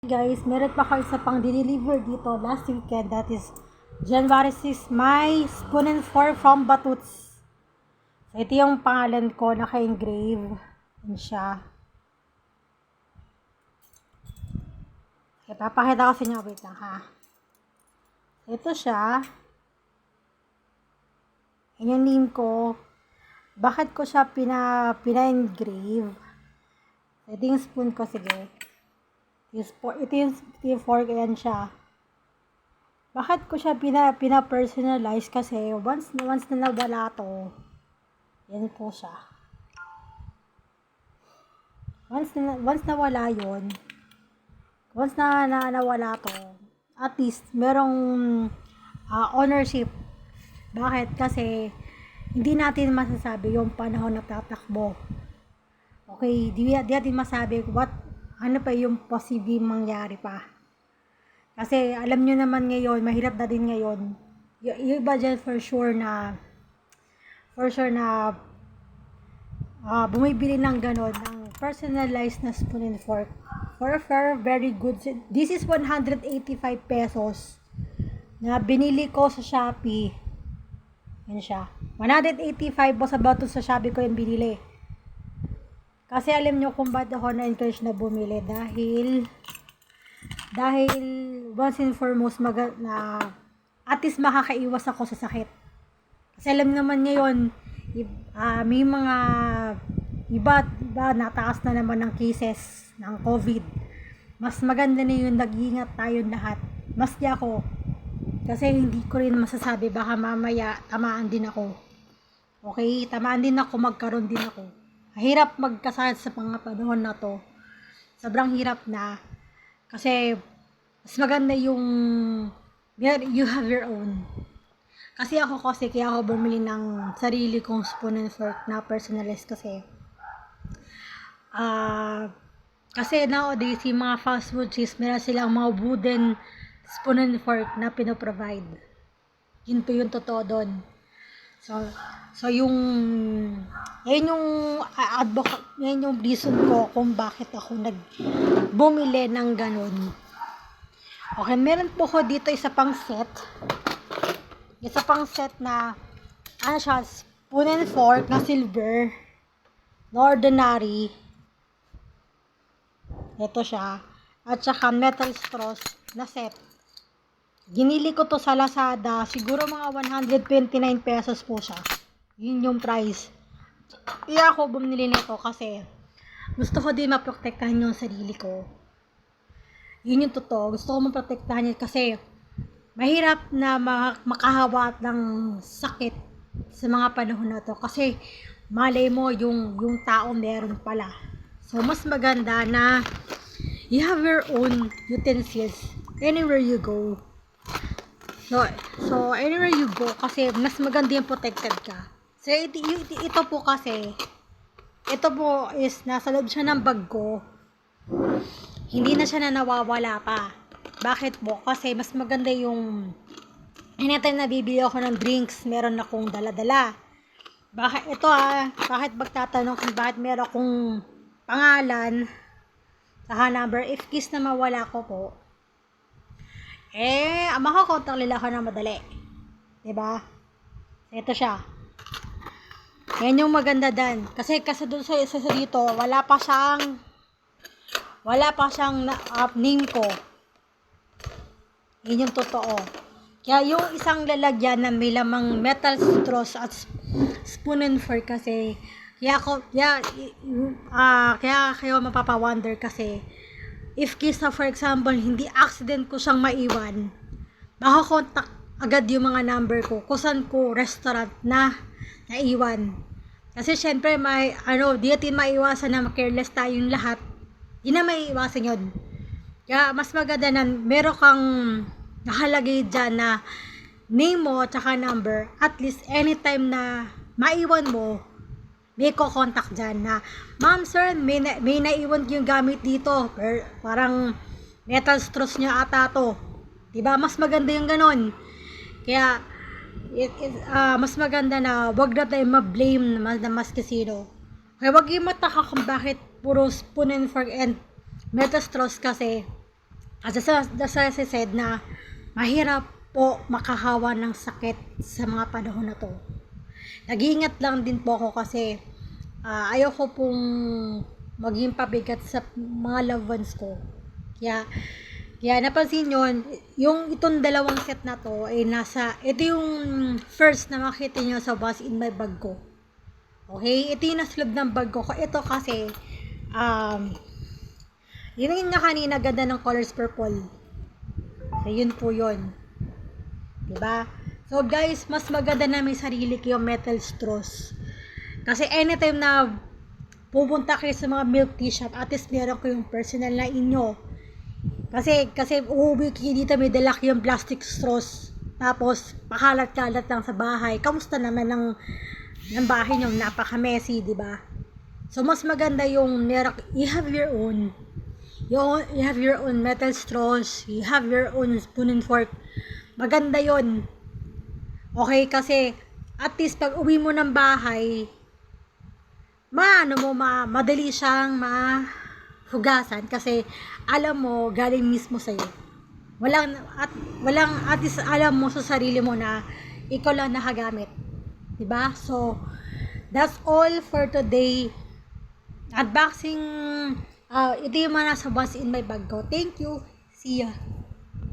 Guys, meron pa ako isa pang deliver dito last weekend, that is January 6, my spoon and fork from Batuts. So, ito yung pangalan ko, naka-engrave. Yan siya. Okay, papakita ko sa inyo. Wait lang ha. Ito siya. Yan yung name ko. Bakit ko siya pina-engrave? Ito yung spoon ko, sige. Ito yung fork, ayan siya. Bakit ko siya pina-personalize? Kasi once na nawala to, yan po siya. Once nawala yun, once na nawala to, at least merong ownership. Bakit? Kasi hindi natin masasabi yung panahon na tatakbo. Okay, di natin masabi ano pa yung posibleng mangyari pa. Kasi alam nyo naman ngayon, mahirap na din ngayon. Yung iba dyan for sure na bumibili ng ganon, ng personalized na spoon and fork. For very good. This is 185 pesos na binili ko sa Shopee. Yan siya. 185 po sa bato sa Shopee ko yung binili. Kasi alam nyo kung ba't ako na-encourage na bumili. Dahil once and foremost, at least makakaiwas ako sa sakit. Kasi alam naman ngayon, may mga iba nataas na naman ng cases ng COVID. Mas maganda na yun, nag-iingat tayo lahat. Maski ako. Kasi hindi ko rin masasabi, baka mamaya tamaan din ako. Okay? Tamaan din ako, magkaroon din ako. Hirap magkasakit sa mga panahon na to. Sobrang hirap na. Kasi, mas maganda yung you have your own. Kaya ako bumili ng sarili kong spoon and fork na personalized kasi. Kasi nowadays, yung mga fast food chains, meron silang mga wooden spoon and fork na pinoprovide. Yun po yung totoo doon. So yan yung reason ko kung bakit ako bumili ng ganun. Okay, meron po ko dito isa pang set na ano siya, spoon and fork na silver na ordinary. Ito siya. At saka metal straws na set. Ginili ko to sa Lazada. Siguro mga 129 pesos po siya. Yun yung price. Kaya ako bumili nito kasi gusto ko din maprotektahan yung sarili ko. Yun yung totoo. Gusto ko maprotektahan yun kasi mahirap na makahawa ng sakit sa mga panahon na to. Kasi malay mo yung tao meron pala. So mas maganda na you have your own utensils anywhere you go. So anywhere you go, kasi mas maganda yung protected ka. So ito po kasi, ito po is nasa loob siya ng bag ko. Hindi na siya nawawala pa. Bakit po? Kasi mas maganda yung anytime na bibili ako ng drinks, meron akong dala-dala. Bakit magtatanong kung bakit meron akong pangalan sa number, if case na mawala ko po, makakontak nila ako na madali. Diba? Ito siya. Yan yung maganda dan. Kasi doon sa isa dito, wala pa siyang name ko. Yan yung totoo. Kaya yung isang lalagyan na may lamang metal straws at spoon and fork kasi, kaya kayo mapapa-wonder kasi, if kisa for example, hindi accident ko siyang maiwan, makakontak agad yung mga number ko kung saan ko restaurant na naiwan. Kasi syempre, di natin maiwasan na careless tayong lahat. Di na maiiwasan yun. Kaya mas maganda na meron kang nakalagay dyan na name mo at saka number. At least anytime na maiwan mo, may ko-contact dyan na, ma'am, sir, may naiwan yung gamit dito. Parang metal straws nyo ata to. Diba? Mas maganda yung ganon. Kaya, mas maganda na wag na tayo ma-blame na mas kasino. Kaya wag yung mataka kung bakit puro spoon and fork and metal straws kasi As I said na mahirap po makahawa ng sakit sa mga panahon na to. Nag-iingat lang din po ako kasi ayoko pong maging pabigat sa mga loved ones ko. Kaya napansin nyo, yung itong dalawang set na to ay ito yung first na makita nyo sa what's in my bag ko. Okay? Ito yung nasa loob ng bag ko. Ito kasi, yun yung nga kanina, ganda ng colors purple. So, yun po yun. Diba? So, guys, mas maganda na may sarili kayong metal straws. Kasi anytime na pupunta kayo sa mga milk tea shop, at least meron kayong personal na inyo. Kasi uuwi kayo dito, may dala kayong plastic straws. Tapos, pakalat-kalat lang sa bahay. Kamusta naman ng bahay nyo? Napaka-messy, diba? So, mas maganda yung you have your own. You have your own metal straws. You have your own spoon and fork. Maganda yon. Okay, kasi at least pag uwi mo ng bahay, madali siyang mahugasan kasi alam mo, galing mismo sa'yo. Walang at least alam mo sa sarili mo na ikaw lang nakagamit. Diba? So, that's all for today. Unboxing, ito yung mga nasa what's in my bag ko. Thank you. See ya.